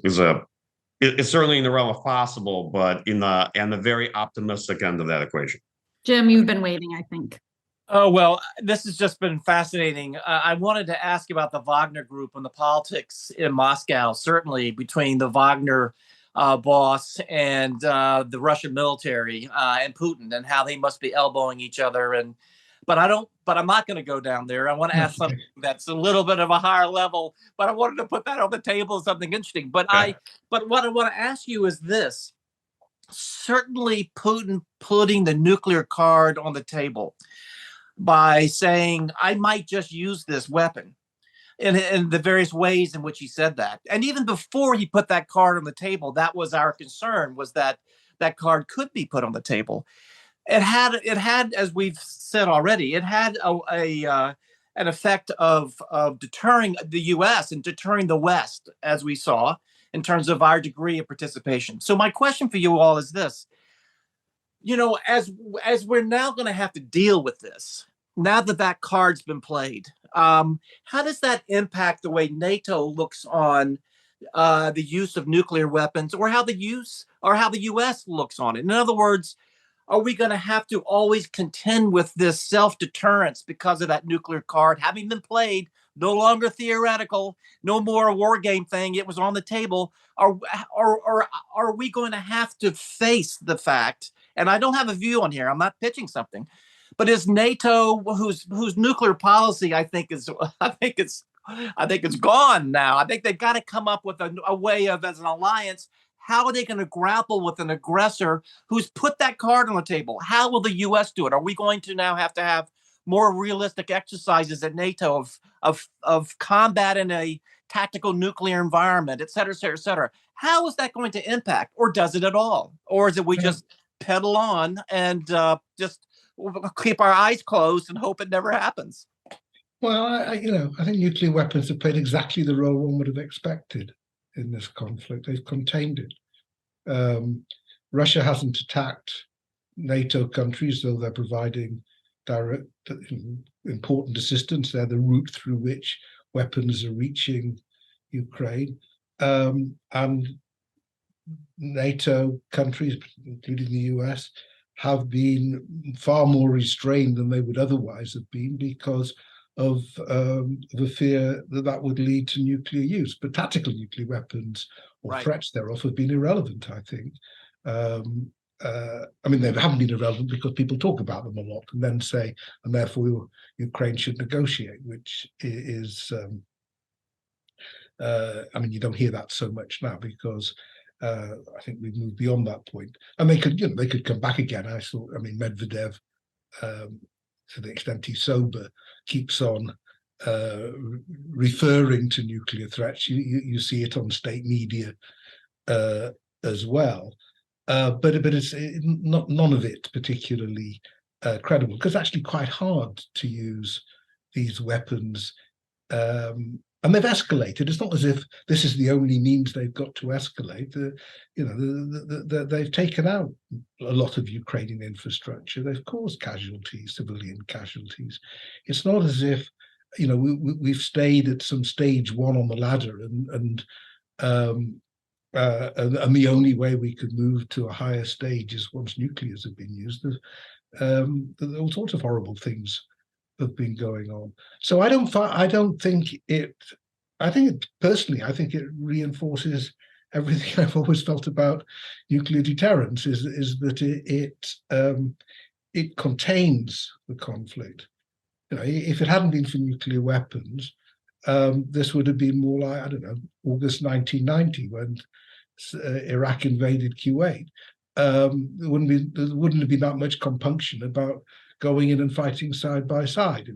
certainly in the realm of possible, but in the very optimistic end of that equation. Jim, you've been waiting, I think. Oh, well, this has just been fascinating. I wanted to ask about the Wagner Group and the politics in Moscow, certainly between the Wagner boss and the Russian military and Putin, and how they must be elbowing each other. But I'm not going to go down there. I want to ask something that's a little bit of a higher level, but I wanted to put that on the table as something interesting. But what I want to ask you is this. Certainly Putin putting the nuclear card on the table by saying, I might just use this weapon, in the various ways in which he said that. And even before he put that card on the table, that was our concern, was that that card could be put on the table. It had, as we've said already, it had an effect of deterring the U.S. and deterring the West, as we saw, in terms of our degree of participation. So my question for you all is this. As we're now going to have to deal with this, now that card's been played, how does that impact the way NATO looks on the use of nuclear weapons, or how the U.S. looks on it? In other words, are we going to have to always contend with this self-deterrence because of that nuclear card having been played, no longer theoretical, no more a war game thing? It was on the table. Are we going to have to face the fact? And I don't have a view on here. I'm not pitching something, but is NATO, whose nuclear policy I think it's gone now. I think they've got to come up with a way of, as an alliance, how are they going to grapple with an aggressor who's put that card on the table? How will the U.S. do it? Are we going to now have to have more realistic exercises at NATO of combat in a tactical nuclear environment, et cetera, et cetera, et cetera? How is that going to impact, or does it at all? Or is it we just pedal on and just keep our eyes closed and hope it never happens? Well, I think nuclear weapons have played exactly the role one would have expected in this conflict. They've contained it. Russia hasn't attacked NATO countries, though they're providing direct, important assistance. They're the route through which weapons are reaching Ukraine. And NATO countries, including the US, have been far more restrained than they would otherwise have been because of the fear that that would lead to nuclear use. But tactical nuclear weapons or Right. threats thereof have been irrelevant, I think. I mean, they haven't been irrelevant because people talk about them a lot and then say, and therefore Ukraine should negotiate, which is, I mean, you don't hear that so much now because I think we've moved beyond that point. And they could, they could come back again. I mean, Medvedev, to the extent he's sober, keeps on referring to nuclear threats. You see it on state media as well. But it's not none of it particularly credible, because it's actually quite hard to use these weapons, and they've escalated. It's not as if this is the only means they've got to escalate. They've taken out a lot of Ukrainian infrastructure. They've caused casualties, civilian casualties. It's not as if we've stayed at some stage one on the ladder, and the only way we could move to a higher stage is once nuclears have been used. All sorts of horrible things have been going on. So I don't think it. I think it reinforces everything I've always felt about nuclear deterrence. Is that it contains the conflict. If it hadn't been for nuclear weapons, this would have been more like, I don't know, August 1990 when Iraq invaded Kuwait. There wouldn't have been that much compunction about going in and fighting side by side.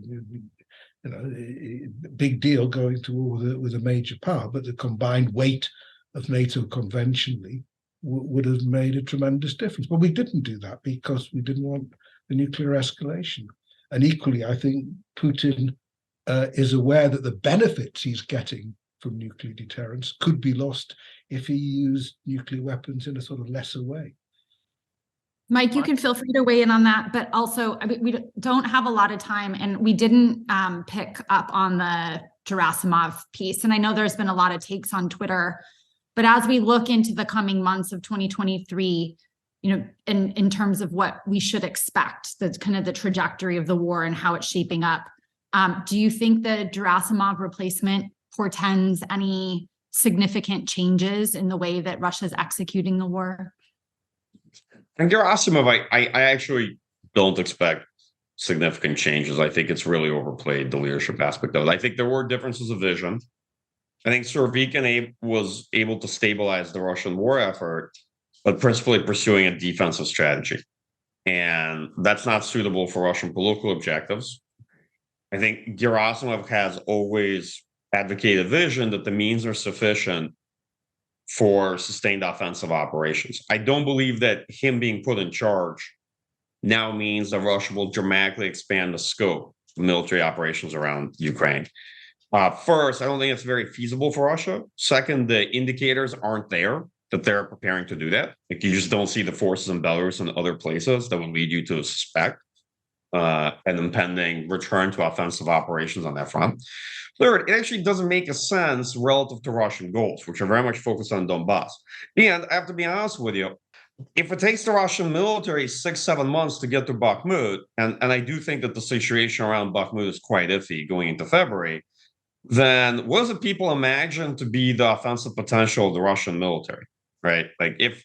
Big deal going to war with a major power, but the combined weight of NATO conventionally would have made a tremendous difference. But we didn't do that because we didn't want the nuclear escalation. And equally, I think Putin is aware that the benefits he's getting from nuclear deterrence could be lost if he used nuclear weapons in a sort of lesser way. Mike, you can feel free to weigh in on that, but also, I mean, we don't have a lot of time, and we didn't pick up on the Gerasimov piece. And I know there's been a lot of takes on Twitter, but as we look into the coming months of 2023, in terms of what we should expect, that's kind of the trajectory of the war and how it's shaping up, do you think the Gerasimov replacement portends any significant changes in the way that Russia's executing the war? And Gerasimov, I actually don't expect significant changes. I think it's really overplayed, the leadership aspect of it. I think there were differences of vision. I think Surovikin was able to stabilize the Russian war effort, but principally pursuing a defensive strategy. And that's not suitable for Russian political objectives. I think Gerasimov has always advocated vision that the means are sufficient for sustained offensive operations. I don't believe that him being put in charge now means that Russia will dramatically expand the scope of military operations around Ukraine. First, I don't think it's very feasible for Russia. Second, the indicators aren't there that they're preparing to do that. Like, you just don't see the forces in Belarus and other places that would lead you to suspect an impending return to offensive operations on that front. Third, it actually doesn't make a sense relative to Russian goals, which are very much focused on Donbass. And I have to be honest with you, if it takes the Russian military 6-7 months to get to Bakhmut, and I do think that the situation around Bakhmut is quite iffy going into February, then what does the people imagine to be the offensive potential of the Russian military, right? Like, if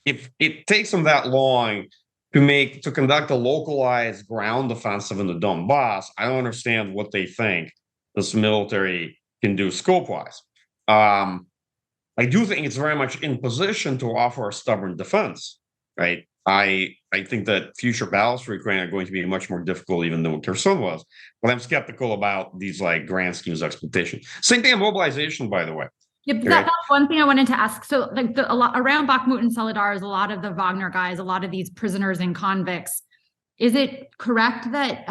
it takes them that long to conduct a localized ground offensive in the Donbass, I don't understand what they think this military can do scope-wise. I do think it's very much in position to offer a stubborn defense, right? I think that future battles for Ukraine are going to be much more difficult even than what Kherson was, but I'm skeptical about these grand schemes of expectation. Same thing on mobilization, by the way. Yeah, that's one thing I wanted to ask. So, like, a lot around Bakhmut and Soledar is a lot of the Wagner guys, a lot of these prisoners and convicts. Is it correct that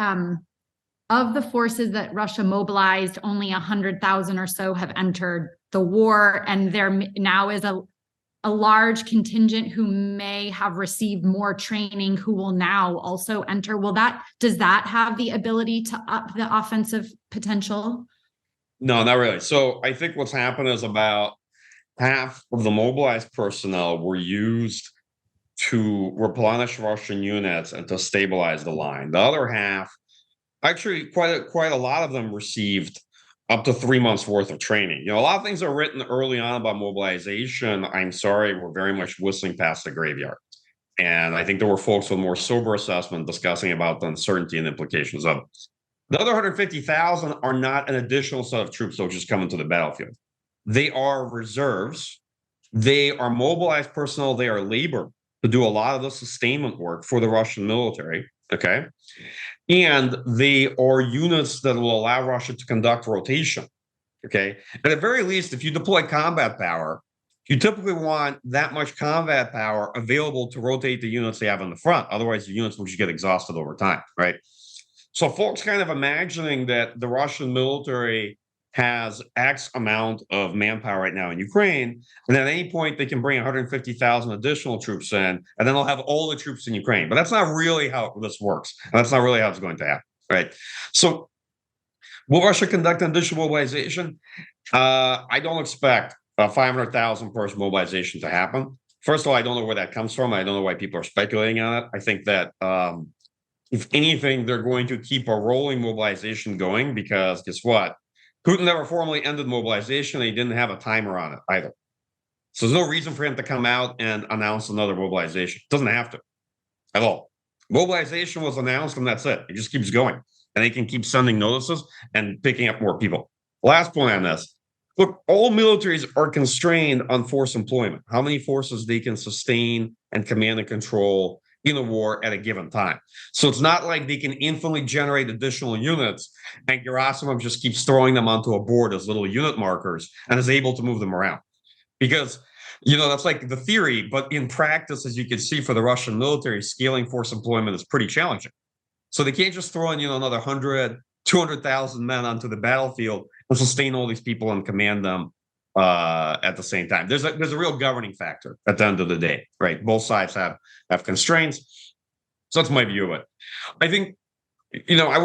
of the forces that Russia mobilized, only 100,000 or so have entered the war, and there now is a large contingent who may have received more training who will now also enter? Does that have the ability to up the offensive potential? No, not really. So I think what's happened is about half of the mobilized personnel were used to replenish Russian units and to stabilize the line. The other half, actually, quite a lot of them received up to 3 months worth of training. You know, a lot of things are written early on about mobilization. I'm sorry, we're very much whistling past the graveyard. And I think there were folks with more sober assessment discussing about the uncertainty and implications of it. The other 150,000 are not an additional set of troops that will just come into the battlefield. They are reserves. They are mobilized personnel. They are labor to do a lot of the sustainment work for the Russian military. Okay. And they are units that will allow Russia to conduct rotation. Okay. At the very least, if you deploy combat power, you typically want that much combat power available to rotate the units they have in the front. Otherwise, the units will just get exhausted over time, right? So folks kind of imagining that the Russian military has X amount of manpower right now in Ukraine, and at any point they can bring 150,000 additional troops in, and then they'll have all the troops in Ukraine. But that's not really how this works. And that's not really how it's going to happen, right? So will Russia conduct an additional mobilization? I don't expect a 500,000 person mobilization to happen. First of all, I don't know where that comes from. I don't know why people are speculating on it. I think that if anything, they're going to keep a rolling mobilization going because guess what? Putin never formally ended mobilization. And he didn't have a timer on it either. So there's no reason for him to come out and announce another mobilization. Doesn't have to at all. Mobilization was announced and that's it. It just keeps going. And they can keep sending notices and picking up more people. Last point on this. Look, all militaries are constrained on force employment, how many forces they can sustain and command and control in a war at a given time. So it's not like they can infinitely generate additional units and Gerasimov just keeps throwing them onto a board as little unit markers and is able to move them around. Because, you know, that's like the theory, but in practice, as you can see for the Russian military, scaling force employment is pretty challenging. So they can't just throw in, you know, another 100, 200,000 men onto the battlefield and sustain all these people and command them at the same time. There's a real governing factor at the end of the day, right? Both sides have constraints. So that's my view of it. I think, you know, I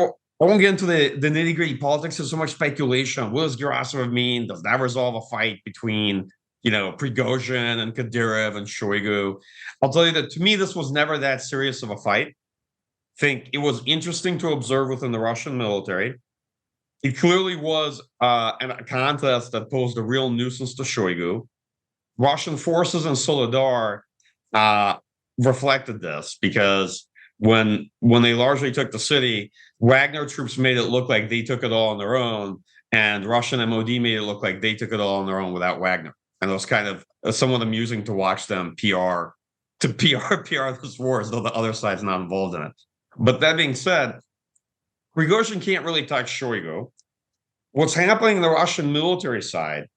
won't get into the nitty-gritty politics. There's so much speculation. What does Gerasimov mean? Does that resolve a fight between, you know, Prigozhin and Kadyrov and Shoigu? I'll tell you that to me, this was never that serious of a fight. I think it was interesting to observe within the Russian military. It clearly was a contest that posed a real nuisance to Shoigu. Russian forces in Solidar reflected this because when they largely took the city, Wagner troops made it look like they took it all on their own, and Russian MOD made it look like they took it all on their own without Wagner. And it was kind of somewhat amusing to watch them PR this war as though the other side's not involved in it. But that being said, Prigozhin can't really touch Shoigu. What's happening in the Russian military side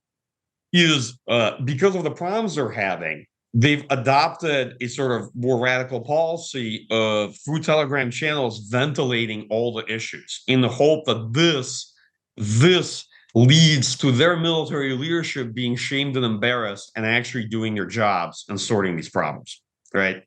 is because of the problems they're having, they've adopted a sort of more radical policy of through Telegram channels ventilating all the issues in the hope that this leads to their military leadership being shamed and embarrassed and actually doing their jobs and sorting these problems, right?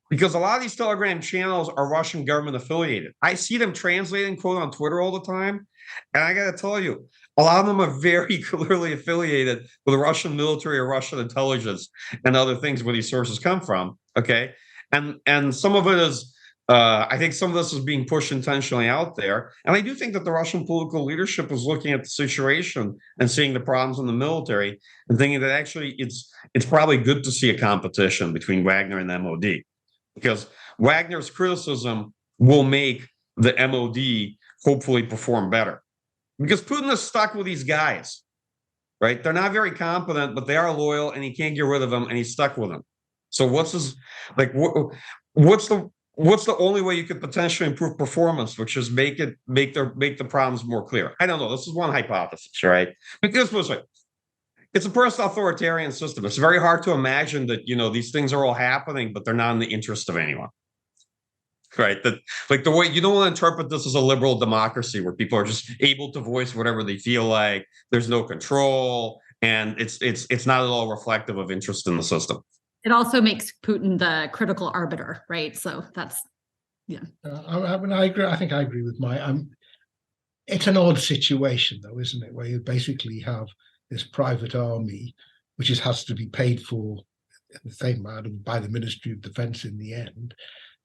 Because a lot of these Telegram channels are Russian government affiliated. I see them translating quote on Twitter all the time. And I got to tell you, a lot of them are very clearly affiliated with the Russian military or Russian intelligence and other things where these sources come from. Okay. And some of it is, I think some of this is being pushed intentionally out there. And I do think that the Russian political leadership is looking at the situation and seeing the problems in the military and thinking that actually it's probably good to see a competition between Wagner and the MOD. Because Wagner's criticism will make the MOD hopefully perform better. Because Putin is stuck with these guys, right? They're not very competent, but they are loyal, and he can't get rid of them, and he's stuck with them. So what's the only way you could potentially improve performance, which is make the problems more clear? I don't know. This is one hypothesis, right? Because it's a personal authoritarian system. It's very hard to imagine that, you know, these things are all happening, but they're not in the interest of anyone. Right. That like the way you don't want to interpret this as a liberal democracy where people are just able to voice whatever they feel like. There's no control, and it's not at all reflective of interest in the system. It also makes Putin the critical arbiter, right? So that's I mean, I agree. I think I agree with it's an odd situation, though, isn't it? Where you basically have this private army, which has to be paid for the same manner by the Ministry of Defence in the end.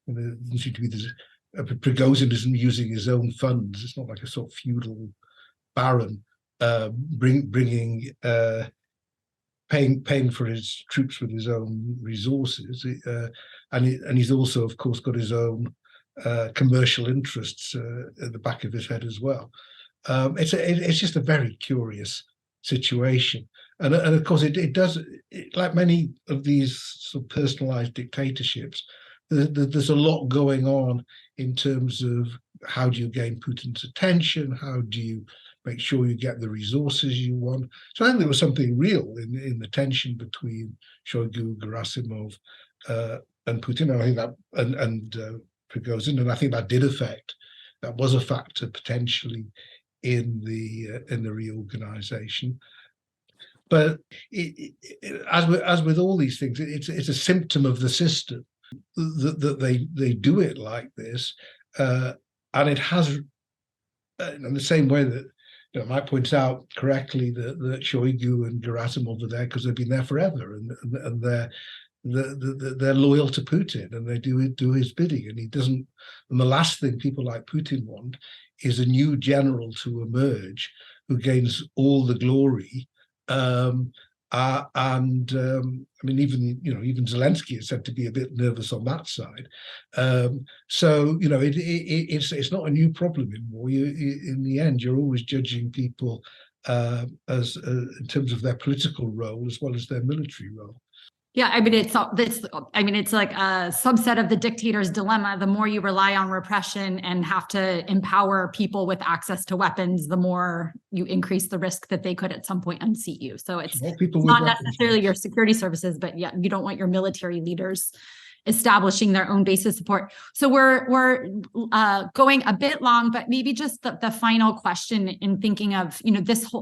And there doesn't seem to be this Prigozhin isn't using his own funds. It's not like a sort of feudal baron paying for his troops with his own resources, and he's also, of course, got his own commercial interests at the back of his head as well. It's just a very curious situation, and of course it does, like many of these sort of personalized dictatorships. There's a lot going on in terms of how do you gain Putin's attention, how do you make sure you get the resources you want. So I think there was something real in the tension between Shoigu, Gerasimov, and Putin. And I think that and Prigozhin, and I think that was a factor potentially in the reorganization. But as with all these things, it's a symptom of the system that they do it like this, and it has, in the same way that Mike points out correctly that Shoigu and Gerasimov are there because they've been there forever, and they're loyal to Putin, and they do his bidding, and he doesn't. And the last thing people like Putin want is a new general to emerge who gains all the glory. I mean, even Zelensky is said to be a bit nervous on that side. So it's not a new problem in war. In the end, you're always judging people as in terms of their political role as well as their military role. Yeah, I mean, it's like a subset of the dictator's dilemma. The more you rely on repression and have to empower people with access to weapons, the more you increase the risk that they could at some point unseat you. So it's not necessarily your security services, but yeah, you don't want your military leaders establishing their own base of support. So we're going a bit long, but maybe just the final question in thinking of,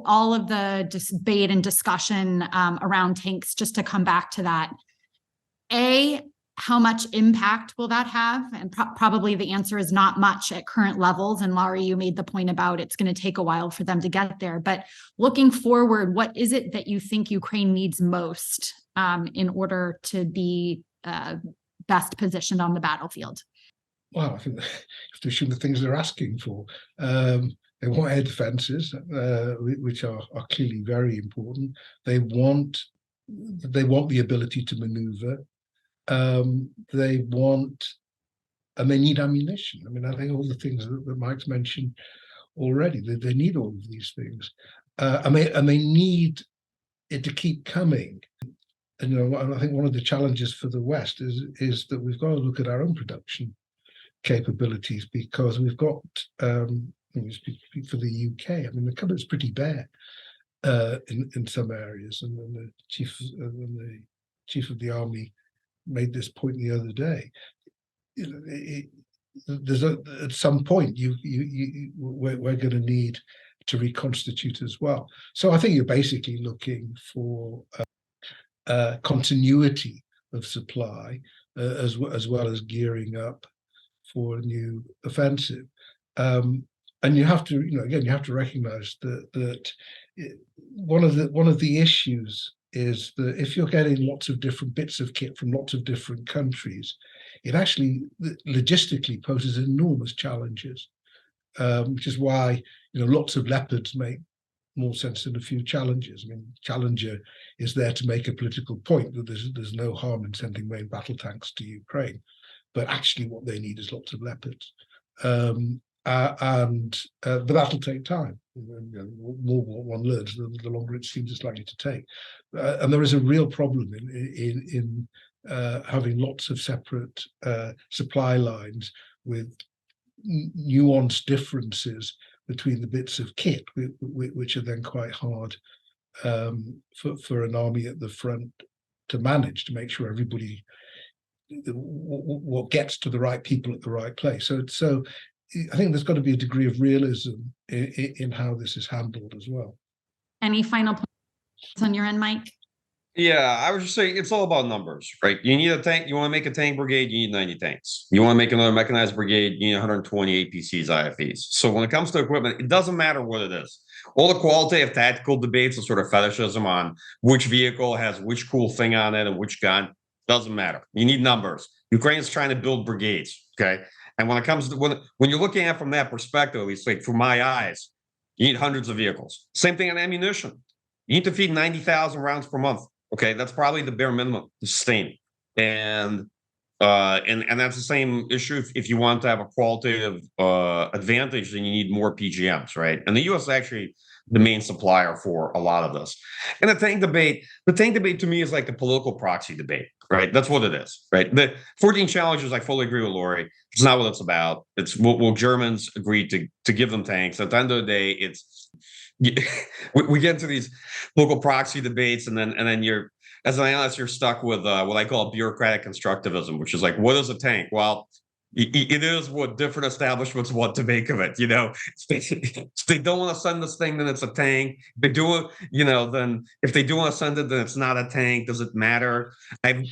all of the debate and discussion around tanks, just to come back to that. How much impact will that have? And probably the answer is not much at current levels. And Laurie, you made the point about it's going to take a while for them to get there. But looking forward, what is it that you think Ukraine needs most in order to be best positioned on the battlefield? Well, I think you have to assume the things they're asking for. They want air defenses, which are clearly very important. They want the ability to maneuver. They need ammunition. I mean, I think all the things that Mike's mentioned already, they need all of these things. And they need it to keep coming. And I think one of the challenges for the West is that we've got to look at our own production capabilities, because we've got, speak for the UK, I mean, the cupboard's pretty bare in some areas, and then the chief of the army made this point the other day. At some point we're going to need to reconstitute as well. So I think you're basically looking for continuity of supply as well as gearing up for a new offensive. And you have to, you have to recognize that one of the issues is that if you're getting lots of different bits of kit from lots of different countries, it actually logistically poses enormous challenges, which is why lots of Leopards make more sense than a few Challengers. I mean, Challenger is there to make a political point that there's no harm in sending main battle tanks to Ukraine, but actually what they need is lots of Leopards. But that'll take time. The more one learns, the longer it seems it's likely to take. And there is a real problem in having lots of separate supply lines with nuanced differences between the bits of kit, which are then quite hard for an army at the front to manage, to make sure everybody what gets to the right people at the right place. So I think there's got to be a degree of realism in how this is handled as well. Any final points on your end, Mike? Yeah, I was just saying it's all about numbers, right? You need a tank. You want to make a tank brigade, you need 90 tanks. You want to make another mechanized brigade, you need 120 APCs, IFEs. So when it comes to equipment, it doesn't matter what it is. All the qualitative tactical debates and sort of fetishism on which vehicle has which cool thing on it and which gun, Doesn't matter. You need numbers. Ukraine's trying to build brigades. Okay. And when it comes to when you're looking at it from that perspective, at least like through my eyes, you need hundreds of vehicles. Same thing on ammunition. You need to feed 90,000 rounds per month. Okay. That's probably the bare minimum to sustain. And that's the same issue. If you want to have a qualitative advantage, then you need more PGMs, right? And the U.S. is actually the main supplier for a lot of this. And the tank debate to me is like a political proxy debate, right? That's what it is, right? The 14 challenges, I fully agree with Lori. It's not what it's about. It's will Germans agree to give them tanks. At the end of the day, it's we get into these local proxy debates, and then you're, as an analyst, you're stuck with what I call bureaucratic constructivism, which is like, what is a tank? Well, it is what different establishments want to make of it. If they don't want to send this thing, then it's a tank. If they do it, then if they do want to send it, then it's not a tank. Does it matter? I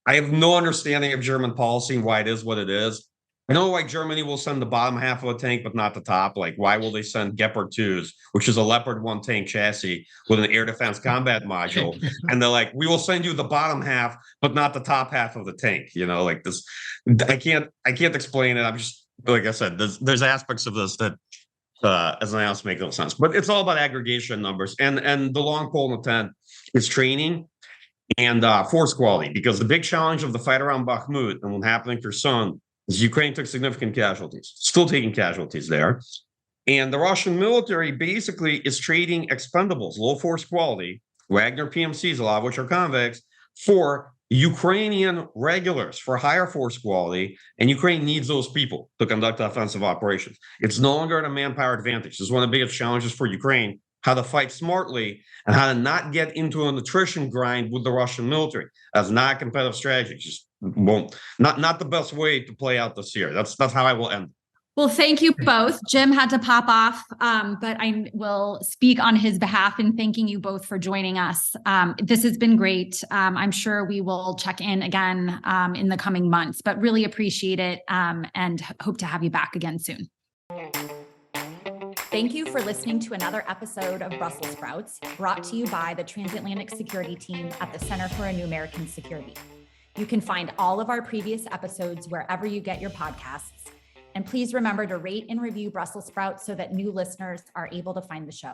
have no understanding of German policy and why it is what it is. I know why Germany will send the bottom half of a tank, but not the top. Like, why will they send Gepard 2s, which is a Leopard 1 tank chassis with an air defense combat module? And they're like, we will send you the bottom half, but not the top half of the tank. Like this, I can't explain it. I'm just, like I said, there's aspects of this that, as an analyst, make no sense. But it's all about aggregation numbers. And the long pole in the tent is training and force quality, because the big challenge of the fight around Bakhmut and what happened in Kherson is Ukraine took significant casualties, still taking casualties there. And the Russian military basically is trading expendables, low force quality, Wagner PMCs, a lot of which are convicts, for Ukrainian regulars for higher force quality. And Ukraine needs those people to conduct offensive operations. It's no longer a manpower advantage. This is one of the biggest challenges for Ukraine, how to fight smartly and how to not get into an attrition grind with the Russian military. That's not a competitive strategy. Just not the best way to play out this year. That's how I will end. Well, thank you both. Jim had to pop off, but I will speak on his behalf in thanking you both for joining us. This has been great. I'm sure we will check in again in the coming months, but really appreciate it and hope to have you back again soon. Thank you for listening to another episode of Brussels Sprouts, brought to you by the Transatlantic Security Team at the Center for a New American Security. You can find all of our previous episodes wherever you get your podcasts. And please remember to rate and review Brussels Sprouts so that new listeners are able to find the show.